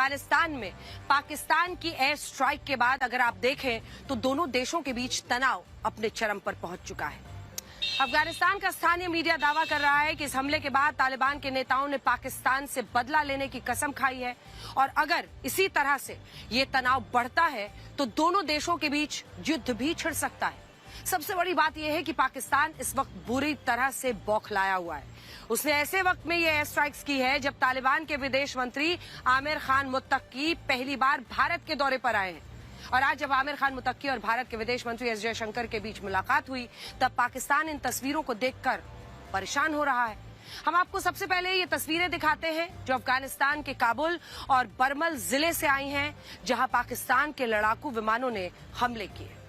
अफगानिस्तान में पाकिस्तान की air strike के बाद अगर आप देखें तो दोनों देशों के बीच तनाव अपने चरम पर पहुंच चुका है। अफगानिस्तान का स्थानीय मीडिया दावा कर रहा है कि इस हमले के बाद तालिबान के नेताओं ने पाकिस्तान से बदला लेने की कसम खाई है और अगर इसी तरह से ये तनाव बढ़ता है तो दोनों देशों के बीच युद्ध भी छिड़ सकता है। सबसे बड़ी बात यह है कि पाकिस्तान इस वक्त बुरी तरह से बौखलाया हुआ है। उसने ऐसे वक्त में ये एयर स्ट्राइक्स की है जब तालिबान के विदेश मंत्री आमिर खान मुत्तकी पहली बार भारत के दौरे पर आए हैं और आज जब आमिर खान मुत्तकी और भारत के विदेश मंत्री एस जयशंकर के बीच मुलाकात हुई तब पाकिस्तान इन तस्वीरों को देखकर परेशान हो रहा है। हम आपको सबसे पहले ये तस्वीरें दिखाते हैं जो अफगानिस्तान के काबुल और बरमल जिले से आई हैं जहां पाकिस्तान के लड़ाकू विमानों ने हमले किए।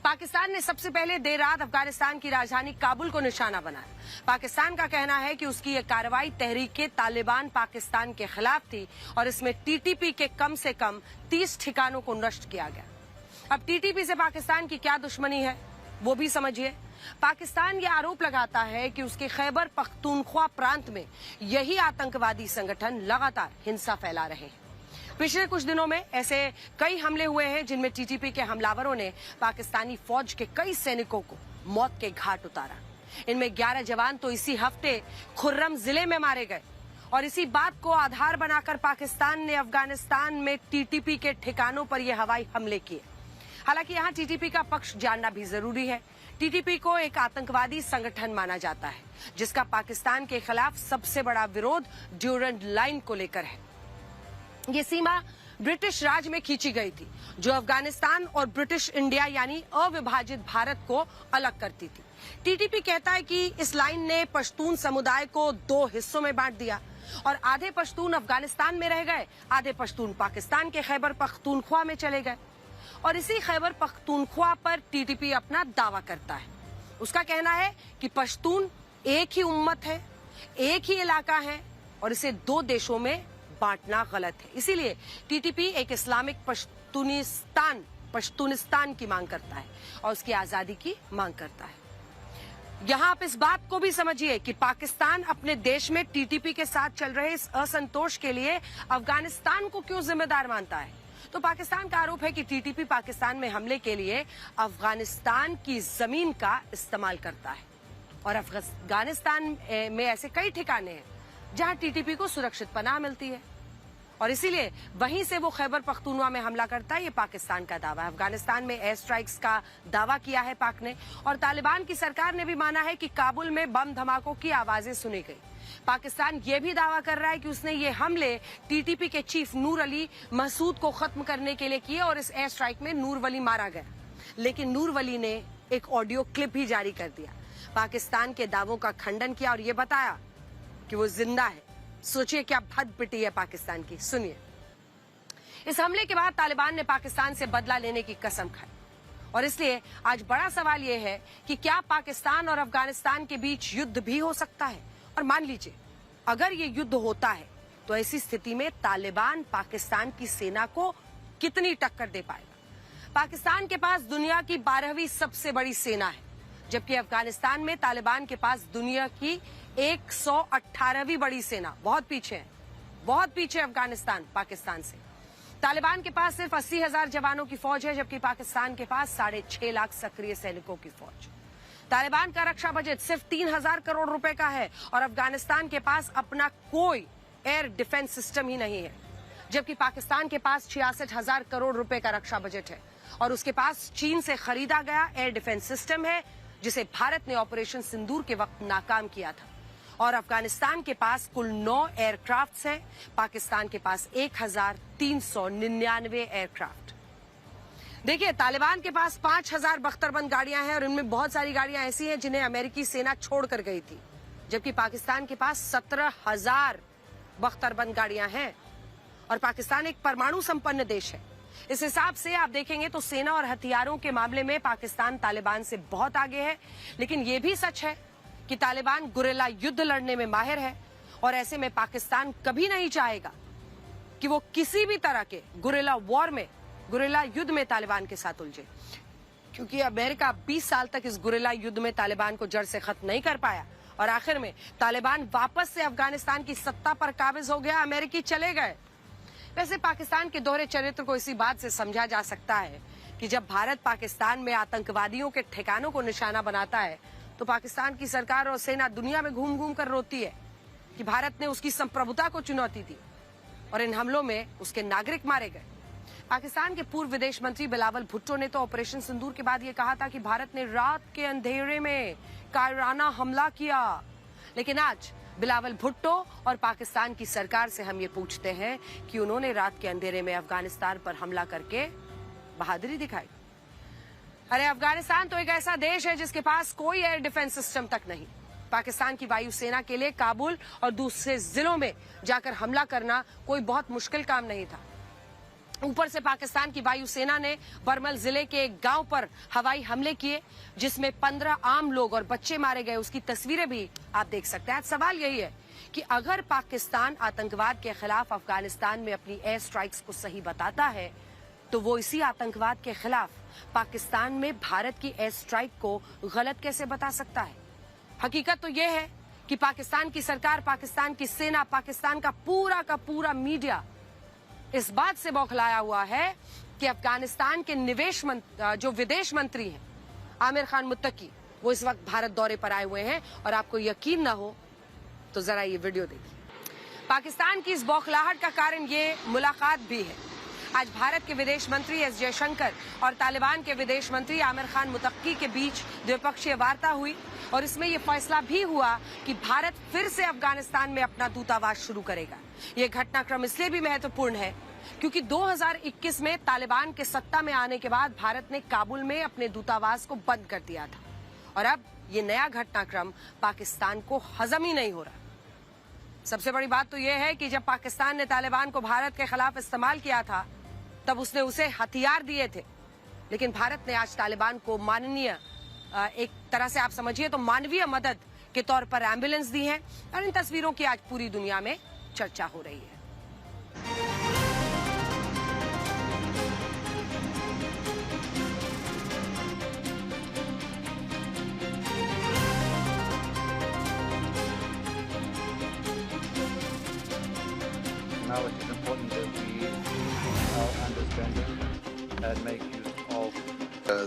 पाकिस्तान ने सबसे पहले देर रात अफगानिस्तान की राजधानी काबुल को निशाना बनाया। पाकिस्तान का कहना है कि उसकी यह कार्रवाई तहरीके तालिबान पाकिस्तान के खिलाफ थी और इसमें टीटीपी के कम से कम 30 ठिकानों को नष्ट किया गया। अब टीटीपी से पाकिस्तान की क्या दुश्मनी है वो भी समझिए। पाकिस्तान ये आरोप लगाता है कि उसके खैबर पख्तूनख्वा प्रांत में यही आतंकवादी संगठन लगातार हिंसा फैला रहे हैं। पिछले कुछ दिनों में ऐसे कई हमले हुए हैं जिनमें टीटीपी के हमलावरों ने पाकिस्तानी फौज के कई सैनिकों को मौत के घाट उतारा। इनमें 11 जवान तो इसी हफ्ते खुर्रम जिले में मारे गए और इसी बात को आधार बनाकर पाकिस्तान ने अफगानिस्तान में टीटीपी के ठिकानों पर ये हवाई हमले किए। हालांकि यहाँ टीटीपी का पक्ष जानना भी जरूरी है। टीटीपी को एक आतंकवादी संगठन माना जाता है जिसका पाकिस्तान के खिलाफ सबसे बड़ा विरोध ड्यूरेंट लाइन को लेकर है। ये सीमा ब्रिटिश राज में खींची गई थी जो अफगानिस्तान और ब्रिटिश इंडिया यानी अविभाजित भारत को अलग करती थी। टीटीपी कहता है कि इस लाइन ने पश्तून समुदाय को 2 हिस्सों में बांट दिया और आधे पश्तून अफगानिस्तान में रह गए, आधे पश्तून पाकिस्तान के खैबर पख्तूनख्वा में चले गए और इसी खैबर पख्तूनख्वा पर टीटीपी अपना दावा करता है। उसका कहना है कि पश्तून एक ही उम्मत है, एक ही इलाका है और इसे 2 देशों में बांटना गलत है। इसीलिए टीटीपी एक इस्लामिक पश्तूनिस्तान की मांग करता है और उसकी आजादी की मांग करता है। यहां आप इस बात को भी समझिए कि पाकिस्तान अपने देश में टीटीपी के साथ चल रहे इस असंतोष के लिए अफगानिस्तान को क्यों जिम्मेदार मानता है। तो पाकिस्तान का आरोप है कि टीटीपी पाकिस्तान में हमले के लिए अफगानिस्तान की जमीन का इस्तेमाल करता है और अफगानिस्तान में ऐसे कई ठिकाने हैं जहां टीटीपी को सुरक्षित पनाह मिलती है और इसीलिए वहीं से वो खैबर पख्तूनख्वा में हमला करता है। ये पाकिस्तान का दावा है। अफगानिस्तान में एयर स्ट्राइक्स का दावा किया है पाक ने और तालिबान की सरकार ने भी माना है कि काबुल में बम धमाकों की आवाजें सुनी गई। पाकिस्तान ये भी दावा कर रहा है कि उसने ये हमले टीटीपी के चीफ नूर अली मसूद को खत्म करने के लिए किए और इस एयर स्ट्राइक में नूर वली मारा गया। लेकिन नूर वली ने एक ऑडियो क्लिप भी जारी कर दिया, पाकिस्तान के दावों का खंडन किया और ये बताया कि वो जिंदा है। सोचिए क्या भद पिटी है पाकिस्तान की। सुनिए। इस हमले के बाद तालिबान ने पाकिस्तान से बदला लेने की कसम खाई और इसलिए आज बड़ा सवाल यह है कि क्या पाकिस्तान और अफगानिस्तान के बीच युद्ध भी हो सकता है। और मान लीजिए अगर ये युद्ध होता है तो ऐसी स्थिति में तालिबान पाकिस्तान की सेना को कितनी टक्कर दे पाएगा। पाकिस्तान के पास दुनिया की 12वीं सबसे बड़ी सेना है जबकि अफगानिस्तान में तालिबान के पास दुनिया की 118वीं बड़ी सेना। बहुत पीछे है, बहुत पीछे अफगानिस्तान पाकिस्तान से। तालिबान के पास सिर्फ 80,000 जवानों की फौज है जबकि पाकिस्तान के पास 6.5 लाख सक्रिय सैनिकों की फौज। तालिबान का रक्षा बजट सिर्फ 3,000 करोड़ रुपए का है और अफगानिस्तान के पास अपना कोई एयर डिफेंस सिस्टम ही नहीं है जबकि पाकिस्तान के पास 66,000 करोड़ रुपए का रक्षा बजट है और उसके पास चीन से खरीदा गया एयर डिफेंस सिस्टम है जिसे भारत ने ऑपरेशन सिंदूर के वक्त नाकाम किया था। और अफगानिस्तान के पास कुल 9 एयरक्राफ्ट हैं, पाकिस्तान के पास 1,399 एयरक्राफ्ट। देखिए तालिबान के पास 5,000 बख्तरबंद गाड़ियां हैं और इनमें बहुत सारी गाड़ियां ऐसी हैं जिन्हें अमेरिकी सेना छोड़कर गई थी जबकि पाकिस्तान के पास 17,000 बख्तरबंद गाड़ियां हैं और पाकिस्तान एक परमाणु संपन्न देश है। इस हिसाब से आप देखेंगे तो सेना और हथियारों के मामले में पाकिस्तान तालिबान से बहुत आगे है। लेकिन यह भी सच है कि तालिबान गुरिल्ला युद्ध लड़ने में माहिर है और ऐसे में पाकिस्तान कभी नहीं चाहेगा कि वो किसी भी तरह के गुरिल्ला वॉर में, गुरिल्ला युद्ध में तालिबान के साथ उलझे क्योंकि अमेरिका 20 साल तक इस गुरिल्ला युद्ध में तालिबान को जड़ से खत्म नहीं कर पाया और आखिर में तालिबान वापस से अफगानिस्तान की सत्ता पर काबिज हो गया, अमेरिकी चले गए। वैसे पाकिस्तान के दोहरे चरित्र को इसी बात से समझा जा सकता है कि जब भारत पाकिस्तान में आतंकवादियों के ठिकानों को निशाना बनाता है तो पाकिस्तान की सरकार और सेना दुनिया में घूम घूम कर रोती है कि भारत ने उसकी संप्रभुता को चुनौती दी और इन हमलों में उसके नागरिक मारे गए। पाकिस्तान के पूर्व विदेश मंत्री बिलावल भुट्टो ने तो ऑपरेशन सिंदूर के बाद ये कहा था कि भारत ने रात के अंधेरे में कायराना हमला किया। लेकिन आज बिलावल भुट्टो और पाकिस्तान की सरकार से हम ये पूछते हैं कि उन्होंने रात के अंधेरे में अफगानिस्तान पर हमला करके बहादुरी दिखाई। अरे अफगानिस्तान तो एक ऐसा देश है जिसके पास कोई एयर डिफेंस सिस्टम तक नहीं। पाकिस्तान की वायुसेना के लिए काबुल और दूसरे जिलों में जाकर हमला करना कोई बहुत मुश्किल काम नहीं था। ऊपर से पाकिस्तान की वायुसेना ने बरमल जिले के एक गांव पर हवाई हमले किए जिसमें 15 आम लोग और बच्चे मारे गए। उसकी तस्वीरें भी आप देख सकते हैं। आज सवाल यही है कि अगर पाकिस्तान आतंकवाद के खिलाफ अफगानिस्तान में अपनी एयर स्ट्राइक्स को सही बताता है तो वो इसी आतंकवाद के खिलाफ पाकिस्तान में भारत की एयर स्ट्राइक को गलत कैसे बता सकता है। हकीकत तो ये है कि पाकिस्तान की सरकार, पाकिस्तान की सेना, पाकिस्तान का पूरा मीडिया इस बात से बौखलाया हुआ है कि अफगानिस्तान के जो विदेश मंत्री हैं आमिर खान मुत्तकी, वो इस वक्त भारत दौरे पर आए हुए हैं और आपको यकीन न हो तो जरा ये वीडियो देखिए। पाकिस्तान की इस बौखलाहट का कारण ये मुलाकात भी है। आज भारत के विदेश मंत्री एस जयशंकर और तालिबान के विदेश मंत्री आमिर खान मुत्तकी के बीच द्विपक्षीय वार्ता हुई और इसमें यह फैसला भी हुआ कि भारत फिर से अफगानिस्तान में अपना दूतावास शुरू करेगा। ये घटनाक्रम इसलिए भी महत्वपूर्ण है क्योंकि 2021 में तालिबान के सत्ता में आने के बाद भारत ने काबुल में अपने दूतावास को बंद कर दिया था और अब ये नया घटनाक्रम पाकिस्तान को हजम ही नहीं हो रहा। सबसे बड़ी बात तो यह है कि जब पाकिस्तान ने तालिबान को भारत के खिलाफ इस्तेमाल किया था तब उसने उसे हथियार दिए थे, लेकिन भारत ने आज तालिबान को माननीय, एक तरह से आप समझिए तो मानवीय मदद के तौर पर एम्बुलेंस दी है और इन तस्वीरों की आज पूरी दुनिया में चर्चा हो रही है। Now it is important that we are understanding and make use of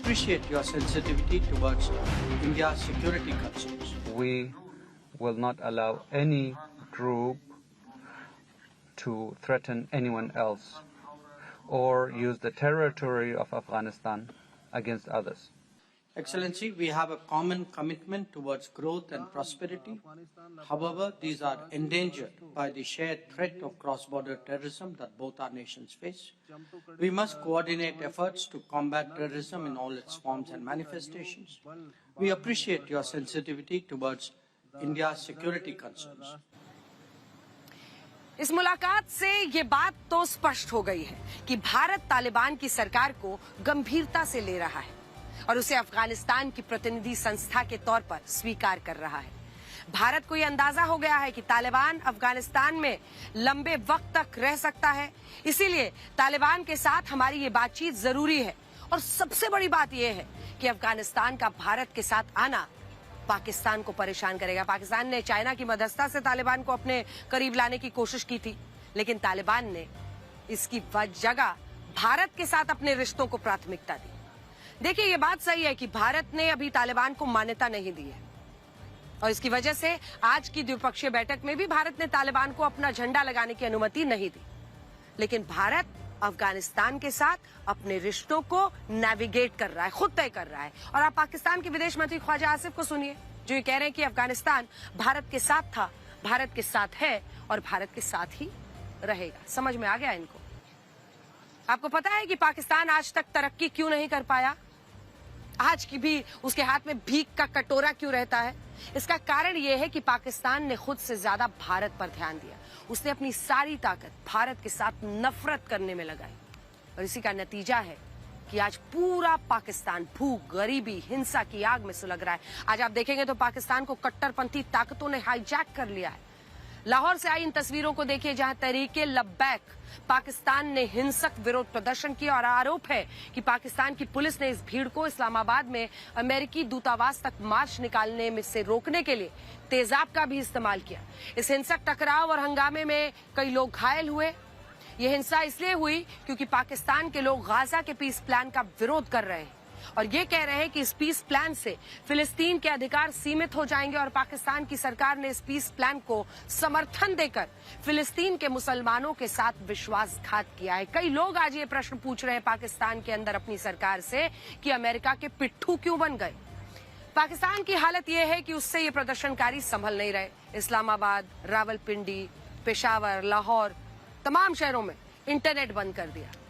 Appreciate your sensitivity towards India's security concerns. we will not allow any group to threaten anyone else or use the territory of Afghanistan against others. Excellency, we have a common commitment towards growth and prosperity. However, these are endangered by the shared threat of cross-border terrorism that both our nations face. We must coordinate efforts to combat terrorism in all its forms and manifestations. We appreciate your sensitivity towards India's security concerns. इस मुलाकात से ये बात तो स्पष्ट हो गई है कि भारत तालिबान की सरकार को गंभीरता से ले रहा है और उसे अफगानिस्तान की प्रतिनिधि संस्था के तौर पर स्वीकार कर रहा है। भारत को यह अंदाजा हो गया है कि तालिबान अफगानिस्तान में लंबे वक्त तक रह सकता है, इसीलिए तालिबान के साथ हमारी ये बातचीत जरूरी है। और सबसे बड़ी बात यह है कि अफगानिस्तान का भारत के साथ आना पाकिस्तान को परेशान करेगा। पाकिस्तान ने चाइना की मध्यस्थता से तालिबान को अपने करीब लाने की कोशिश की थी, लेकिन तालिबान ने इसकी जगह भारत के साथ अपने रिश्तों को प्राथमिकता दी। देखिए, ये बात सही है कि भारत ने अभी तालिबान को मान्यता नहीं दी है और इसकी वजह से आज की द्विपक्षीय बैठक में भी भारत ने तालिबान को अपना झंडा लगाने की अनुमति नहीं दी। लेकिन भारत अफगानिस्तान के साथ अपने रिश्तों को नेविगेट कर रहा है, खुद तय कर रहा है। और आप पाकिस्तान के विदेश मंत्री ख्वाजा आसिफ को सुनिए, जो ये कह रहे हैं कि अफगानिस्तान भारत के साथ था, भारत के साथ है और भारत के साथ ही रहेगा। समझ में आ गया इनको? आपको पता है कि पाकिस्तान आज तक तरक्की क्यों नहीं कर पाया? आज की भी उसके हाथ में भीख का कटोरा क्यों रहता है? इसका कारण यह है कि पाकिस्तान ने खुद से ज्यादा भारत पर ध्यान दिया। उसने अपनी सारी ताकत भारत के साथ नफरत करने में लगाई और इसी का नतीजा है कि आज पूरा पाकिस्तान भूख, गरीबी, हिंसा की आग में सुलग रहा है। आज आप देखेंगे तो पाकिस्तान को कट्टरपंथी ताकतों ने हाईजैक कर लिया है। लाहौर से आई इन तस्वीरों को देखिए, जहां तहरीके लब्बैक पाकिस्तान ने हिंसक विरोध प्रदर्शन किया और आरोप है कि पाकिस्तान की पुलिस ने इस भीड़ को इस्लामाबाद में अमेरिकी दूतावास तक मार्च निकालने में से रोकने के लिए तेजाब का भी इस्तेमाल किया। इस हिंसक टकराव और हंगामे में कई लोग घायल हुए। यह हिंसा इसलिए हुई क्योंकि पाकिस्तान के लोग गाजा के पीस प्लान का विरोध कर रहे हैं और ये कह रहे हैं कि इस पीस प्लान से फिलिस्तीन के अधिकार सीमित हो जाएंगे और पाकिस्तान की सरकार ने इस पीस प्लान को समर्थन देकर फिलिस्तीन के मुसलमानों के साथ विश्वासघात किया है। कई लोग आज ये प्रश्न पूछ रहे हैं पाकिस्तान के अंदर अपनी सरकार से कि अमेरिका के पिट्ठू क्यों बन गए। पाकिस्तान की हालत यह है कि उससे ये प्रदर्शनकारी संभल नहीं रहे। इस्लामाबाद, रावलपिंडी, पेशावर, लाहौर, तमाम शहरों में इंटरनेट बंद कर दिया।